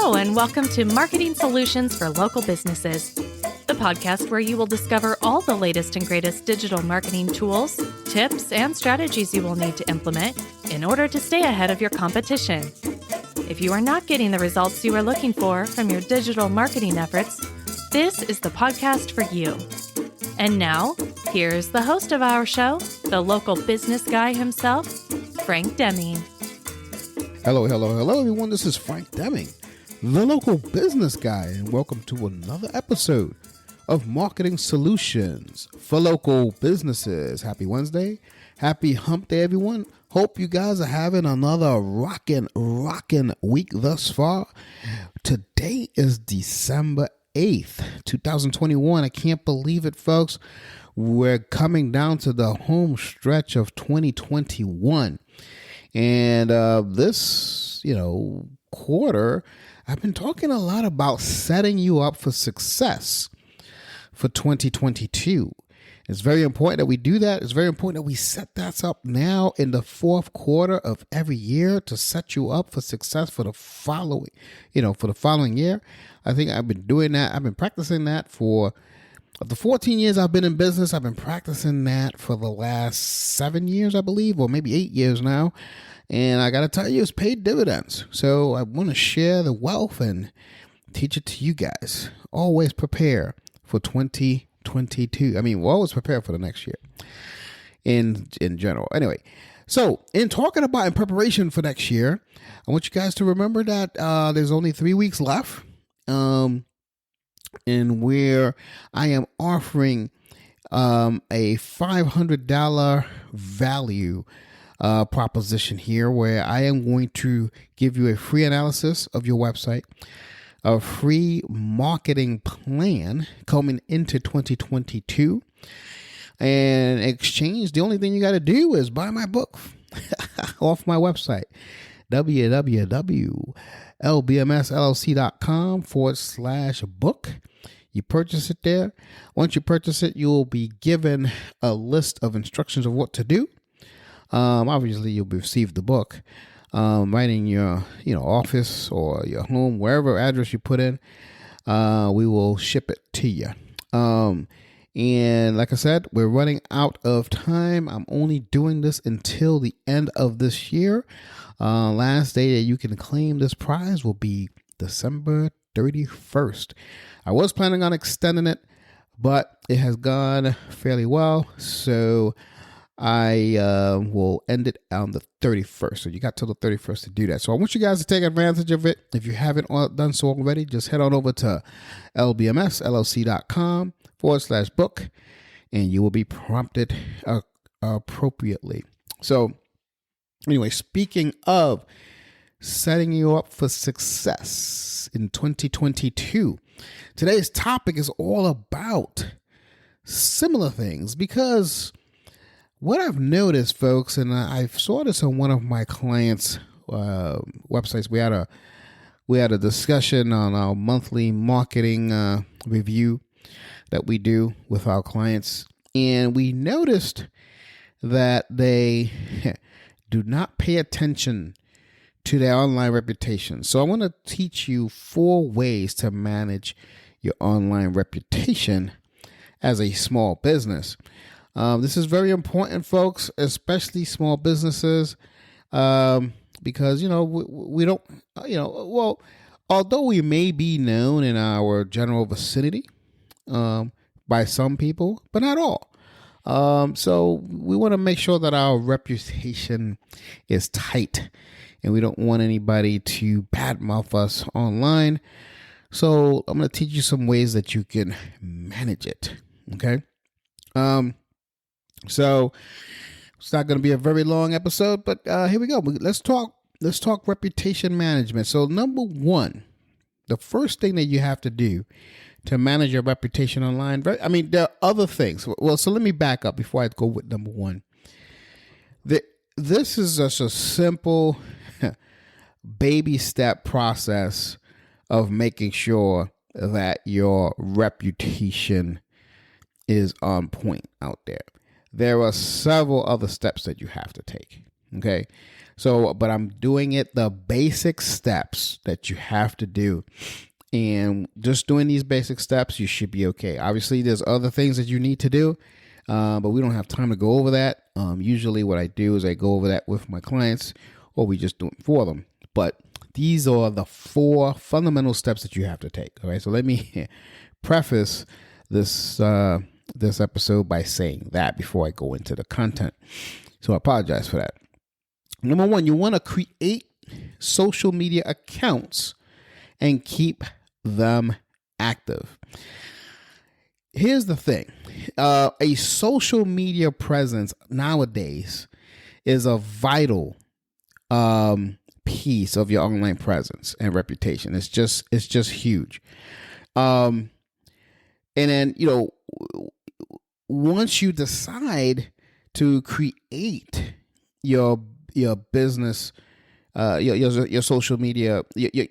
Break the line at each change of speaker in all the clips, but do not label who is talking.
Hello, and welcome to Marketing Solutions for Local Businesses, the podcast where you will discover all the latest and greatest digital marketing tools, tips, and strategies you will need to implement in order to stay ahead of your competition. If you are not getting the results you are looking for from your digital marketing efforts, this is the podcast for you. And now, here's the host of our show, the local business guy himself, Frank Deming.
Hello, everyone. This is Frank Deming, the local business guy, and welcome to another episode of Marketing Solutions for Local Businesses. Happy Wednesday. Happy Hump Day, everyone. Hope you guys are having another rockin' week thus far. Today is December 8th, 2021. I can't believe it, folks. We're coming down to the home stretch of 2021. And this, quarter, I've been talking a lot about setting you up for success for 2022. It's very important that we do that. It's very important that we set that up now in the fourth quarter of every year to set you up for success for the following year. I think I've been doing that. I've been practicing that for the 14 years I've been in business. I've been practicing that for the last 7 years, I believe, or maybe 8 years now. And I got to tell you, it's paid dividends. So I want to share the wealth and teach it to you guys. Always prepare for 2022. We'll always prepare for the next year in general. Anyway, so in preparation for next year, I want you guys to remember that there's only 3 weeks left. And where I am offering a $500 value proposition here, where I am going to give you a free analysis of your website, a free marketing plan coming into 2022. And in exchange, the only thing you got to do is buy my book off my website, www.lbmsllc.com/book. You purchase it there. Once you purchase it, you'll be given a list of instructions of what to do. Obviously, you'll receive the book right in your office or your home, wherever address you put in. We will ship it to you. And like I said, we're running out of time. I'm only doing this until the end of this year. Last day that you can claim this prize will be December 31st. I was planning on extending it, but it has gone fairly well. So I will end it on the 31st. So you got till the 31st to do that. So I want you guys to take advantage of it. If you haven't done so already, just head on over to lbmsllc.com/book and you will be prompted appropriately. So anyway, speaking of setting you up for success in 2022, today's topic is all about similar things, because what I've noticed, folks, and I saw this on one of my clients' websites. We had a discussion on our monthly marketing review that we do with our clients, and we noticed that they do not pay attention to their online reputation. So I want to teach you 4 ways to manage your online reputation as a small business. This is very important, folks, especially small businesses, because, we don't, although we may be known in our general vicinity by some people, but not all. So we want to make sure that our reputation is tight, and we don't want anybody to badmouth us online. So I'm going to teach you some ways that you can manage it. Okay. So it's not going to be a very long episode, but here we go. Let's talk reputation management. So number 1, the first thing that you have to do to manage your reputation online, there are other things. Well, so let me back up before I go with number 1. This is just a simple baby step process of making sure that your reputation is on point out there. There are several other steps that you have to take. Okay. So, but I'm doing it the basic steps that you have to do. And just doing these basic steps, you should be okay. Obviously, there's other things that you need to do, but we don't have time to go over that. Usually what I do is I go over that with my clients, or we just do it for them. But these are the 4 fundamental steps that you have to take. All right. So let me preface this this episode by saying that before I go into the content. So I apologize for that. Number 1, you want to create social media accounts and keep them active. Here's the thing. A social media presence nowadays is a vital piece of your online presence and reputation. It's just huge. And then, once you decide to create your business, your social media,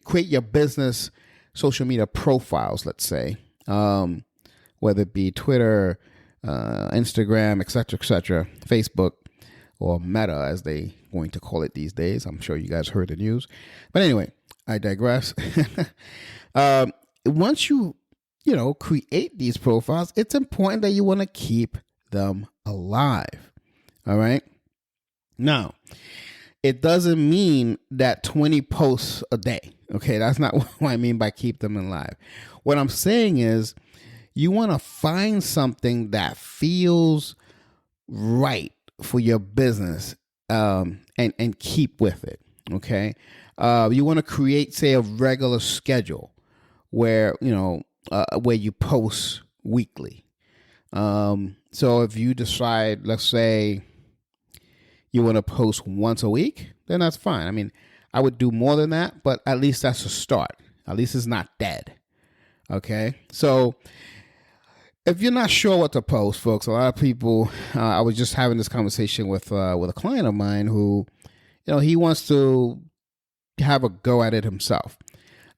create your business social media profiles, let's say, whether it be Twitter, Instagram, etc., Facebook, or Meta, as they going to call it these days. I'm sure you guys heard the news. But anyway, I digress. Once you create these profiles, it's important that you want to keep them alive. All right. Now, it doesn't mean that 20 posts a day. Okay. That's not what I mean by keep them alive. What I'm saying is you want to find something that feels right for your business, and keep with it. Okay. You want to create, say, a regular schedule where you post weekly. So if you decide, let's say, you want to post once a week, then that's fine. I mean, I would do more than that, but at least that's a start. At least it's not dead. Okay. So if you're not sure what to post, folks, a lot of people, I was just having this conversation with a client of mine who, he wants to have a go at it himself.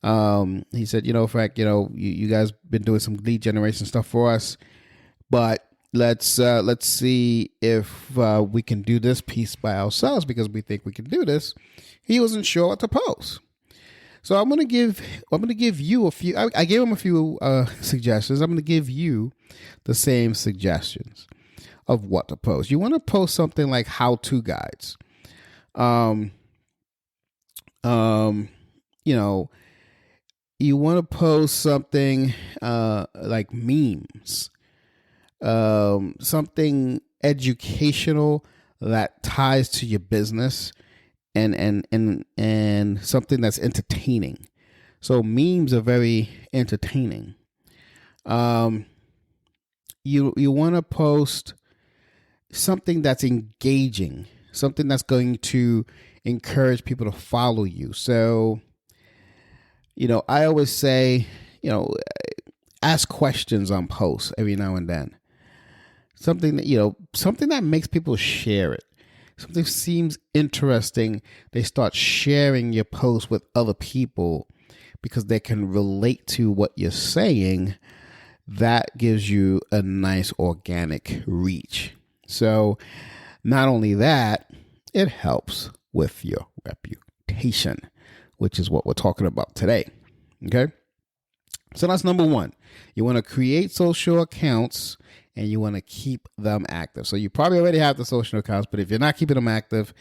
He said, Frank, you guys been doing some lead generation stuff for us, but let's see if we can do this piece by ourselves because we think we can do this. He wasn't sure what to post. So I'm gonna give you a few. I gave him a few suggestions. I'm gonna give you the same suggestions of what to post. You want to post something like how-to guides. You want to post something like memes, something educational that ties to your business, and something that's entertaining. So memes are very entertaining. You want to post something that's engaging, something that's going to encourage people to follow you. So, I always say, ask questions on posts every now and then. Something that makes people share it. Something seems interesting, they start sharing your post with other people because they can relate to what you're saying. That gives you a nice organic reach. So not only that, it helps with your reputation, which is what we're talking about today. Okay. So that's number 1. You want to create social accounts and you want to keep them active. So you probably already have the social accounts, but if you're not keeping them active,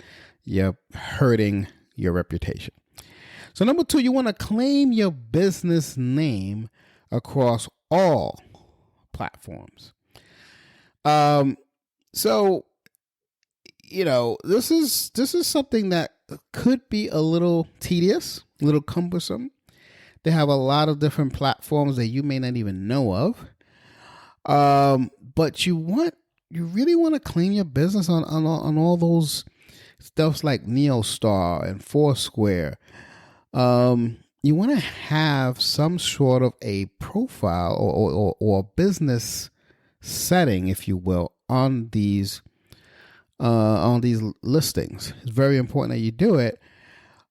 you're hurting your reputation. So number 2, you want to claim your business name across all platforms. So, this is something that could be a little tedious, a little cumbersome. They have a lot of different platforms that you may not even know of. But you really want to claim your business on all those stuffs like Neostar and Foursquare. You want to have some sort of a profile or business setting, if you will, on these listings. It's very important that you do it,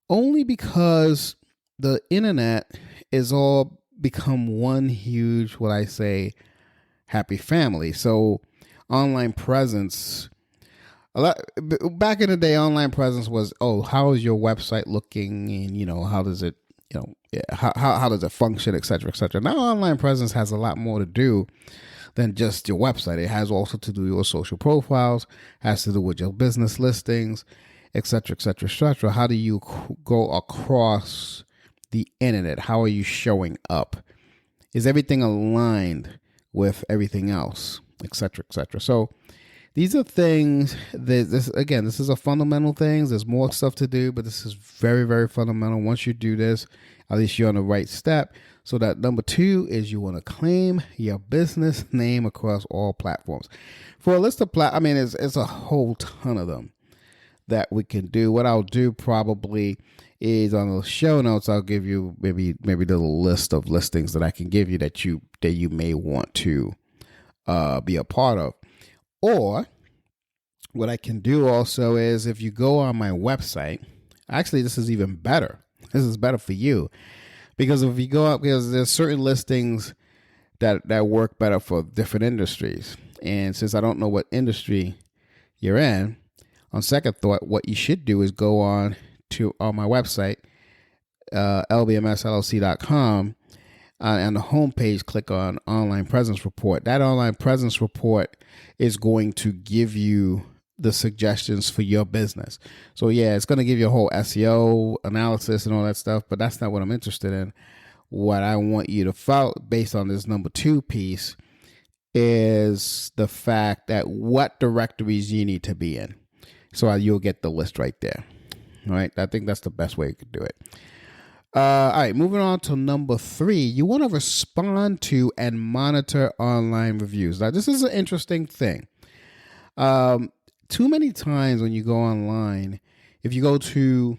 only because the internet is all become one huge, what I say, happy family. So online presence Back in the day, online presence was, oh, how is your website looking, and how does it, yeah, how does it function, et cetera, et cetera. Now, online presence has a lot more to do than just your website. It has also to do with your social profiles, has to do with your business listings, et cetera, et cetera, et cetera. How do you go across the internet? How are you showing up? Is everything aligned with everything else, et cetera, et cetera? So these are things that this is a fundamental thing. There's more stuff to do, but this is very, very fundamental. Once you do this, at least you're on the right step. So that number 2 is you want to claim your business name across all platforms. For a list of it's a whole ton of them that we can do. What I'll do probably is on the show notes, I'll give you maybe the list of listings that I can give you that you may want to be a part of. Or what I can do also is, if you go on my website, actually this is even better. This is better for you, because if you go up, because there's certain listings that work better for different industries. And since I don't know what industry you're in, on second thought, what you should do is go on my website, lbmsllc.com. On the homepage, click on Online Presence Report. That Online Presence Report is going to give you the suggestions for your business. So yeah, it's going to give you a whole SEO analysis and all that stuff, but that's not what I'm interested in. What I want you to follow, based on this number 2 piece, is the fact that what directories you need to be in. So you'll get the list right there. All right. I think that's the best way you could do it. All right, moving on to number 3, you want to respond to and monitor online reviews. Now, this is an interesting thing. Too many times when you go online, if you go to,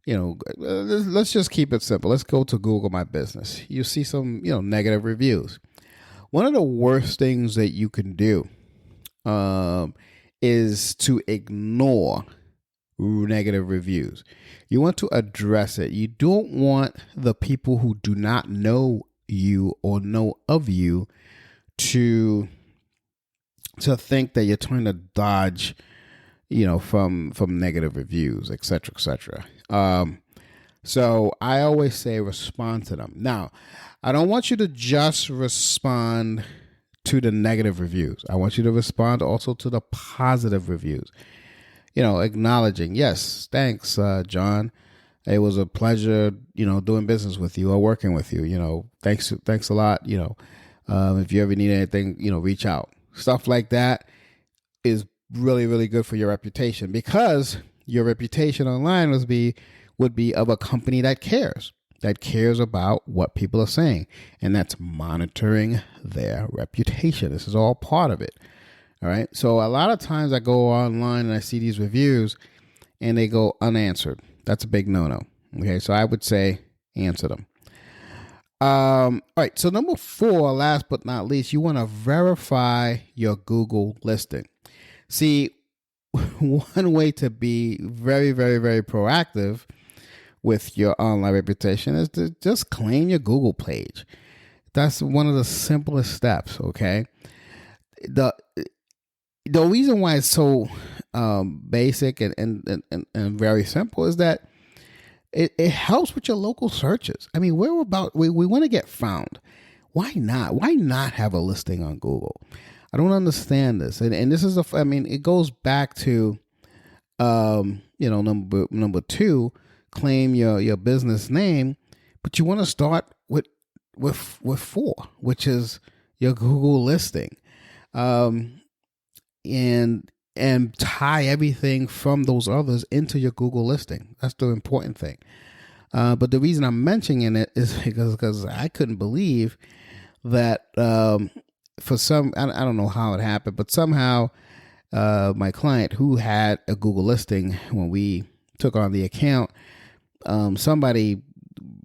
let's just keep it simple. Let's go to Google My Business. You see some, negative reviews. One of the worst things that you can do is to ignore negative reviews. You want to address it. You don't want the people who do not know you or know of you to think that you're trying to dodge, from negative reviews, et cetera, et cetera. So I always say respond to them. Now, I don't want you to just respond to the negative reviews. I want you to respond also to the positive reviews. Acknowledging, yes, thanks, John. It was a pleasure, doing business with you or working with you. Thanks a lot. If you ever need anything, reach out. Stuff like that is really, really good for your reputation, because your reputation online would be of a company that cares about what people are saying, and that's monitoring their reputation. This is all part of it. All right. So a lot of times I go online and I see these reviews and they go unanswered. That's a big no-no. Okay. So I would say answer them. All right. So number 4, last but not least, you want to verify your Google listing. See, one way to be very, very, very proactive with your online reputation is to just claim your Google page. That's one of the simplest steps. Okay. The reason why it's so basic and very simple is that it helps with your local searches. I mean, we want to get found. Why not? Why not have a listing on Google? I don't understand this. And this is it goes back to, number 2, claim your business name, but you want to start with 4, which is your Google listing. And tie everything from those others into your Google listing. That's the important thing. But the reason I'm mentioning it is because I couldn't believe that for some, I don't know how it happened, but somehow my client who had a Google listing, when we took on the account, somebody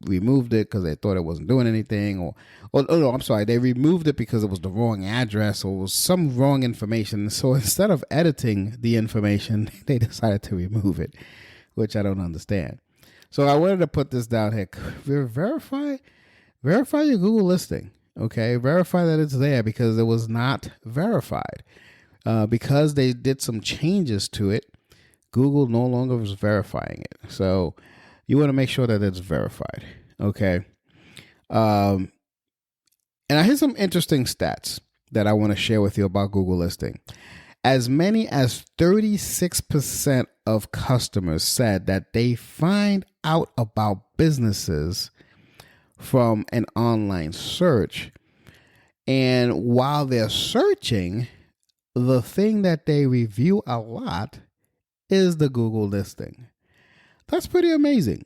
removed it because they thought it wasn't doing anything, they removed it because it was the wrong address or was some wrong information. So instead of editing the information, they decided to remove it, which I don't understand. So I wanted to put this down here. Verify your Google listing. Okay, verify that it's there, because it was not verified. because they did some changes to it, Google no longer is verifying it. So you want to make sure that it's verified. Okay. And here's some interesting stats that I want to share with you about Google listing. As many as 36% of customers said that they find out about businesses from an online search. And while they're searching, the thing that they review a lot is the Google listing. That's pretty amazing.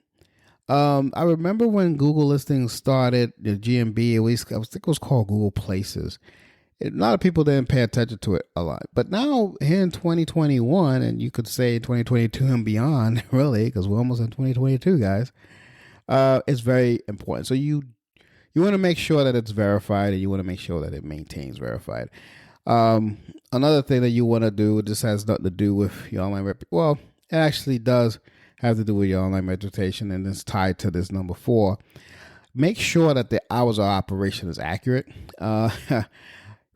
I remember when Google listings started, the GMB, I think it was called Google Places. A lot of people didn't pay attention to it a lot. But now here in 2021, and you could say 2022 and beyond, really, because we're almost in 2022, guys, it's very important. So you want to make sure that it's verified, and you want to make sure that it maintains verified. Another thing that you want to do, this has nothing to do with your online well, it actually does have to do with your online reputation, and it's tied to this number 4. Make sure that the hours of operation is accurate.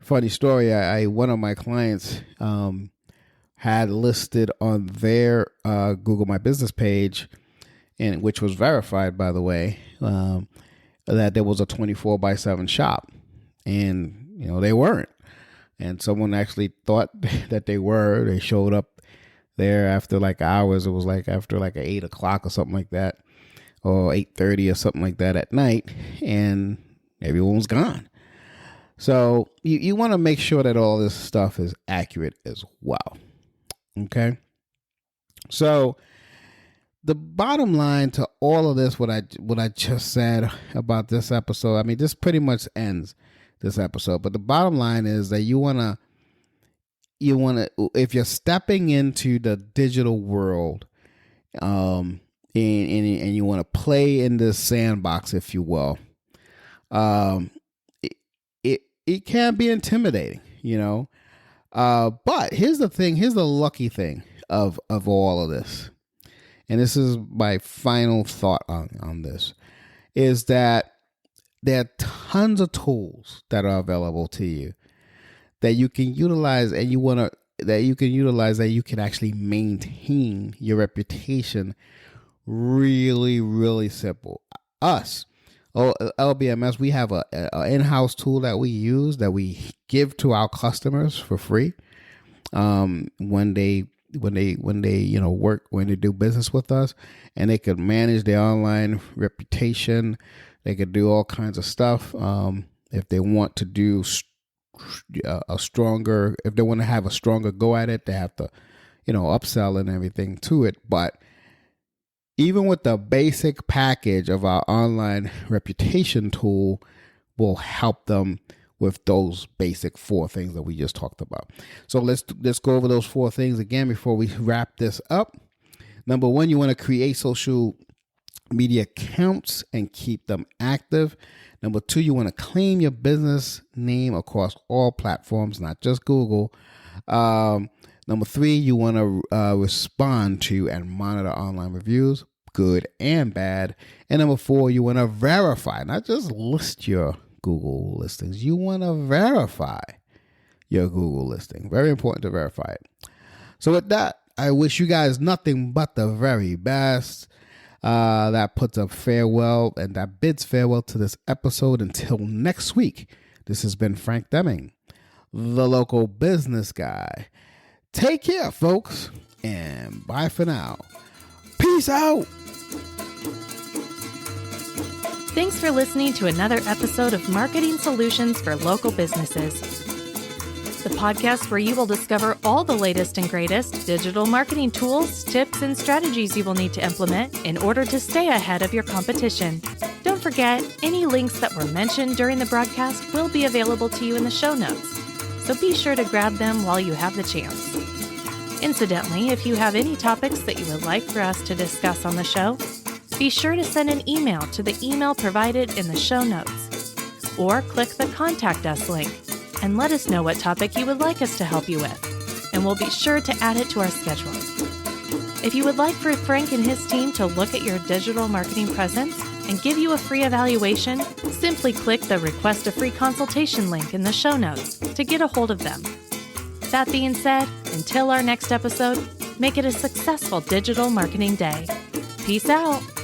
Funny story, one of my clients had listed on their Google My Business page, and which was verified, by the way, that there was a 24/7 shop, and they weren't. And someone actually thought that they were. They showed up there after like hours. It was like after like 8 o'clock or something like that, or 8:30 or something like that at night, and everyone was gone. So you want to make sure that all this stuff is accurate as well. Okay. So the bottom line to all of this, what I just said about this episode, I mean, this pretty much ends this episode. But the bottom line is that you want to, if you're stepping into the digital world, and you want to play in this sandbox, if you will, it can be intimidating, but here's the thing. Here's the lucky thing of all of this. And this is my final thought on this, is that there are tons of tools that are available to you that you can utilize, and that you can actually maintain your reputation. Really, really simple. LBMS, we have a in-house tool that we use, that we give to our customers for free when they do business with us, and they could manage their online reputation. They could do all kinds of stuff. If they want to do if they want to have a stronger go at it, they have to, upsell and everything to it. But even with the basic package of our online reputation tool, will help them with those basic 4 things that we just talked about. So let's go over those 4 things again before we wrap this up. Number 1, you want to create social media accounts and keep them active. Number 2, you want to claim your business name across all platforms, not just Google. Number 3, you want to respond to and monitor online reviews, good and bad. And number 4, you want to verify, not just list your Google listings. You want to verify your Google listing. Very important to verify it. So with that, I wish you guys nothing but the very best. That puts a farewell, and that bids farewell to this episode until next week. This has been Frank Deming, the local business guy. Take care, folks, and bye for now. Peace out.
Thanks for listening to another episode of Marketing Solutions for Local Businesses, the podcast where you will discover all the latest and greatest digital marketing tools, tips, and strategies you will need to implement in order to stay ahead of your competition. Don't forget, any links that were mentioned during the broadcast will be available to you in the show notes, so be sure to grab them while you have the chance. Incidentally, if you have any topics that you would like for us to discuss on the show, be sure to send an email to the email provided in the show notes, or click the Contact Us link and let us know what topic you would like us to help you with, and we'll be sure to add it to our schedule. If you would like for Frank and his team to look at your digital marketing presence and give you a free evaluation, simply click the Request a Free Consultation link in the show notes to get a hold of them. That being said, until our next episode, make it a successful digital marketing day. Peace out.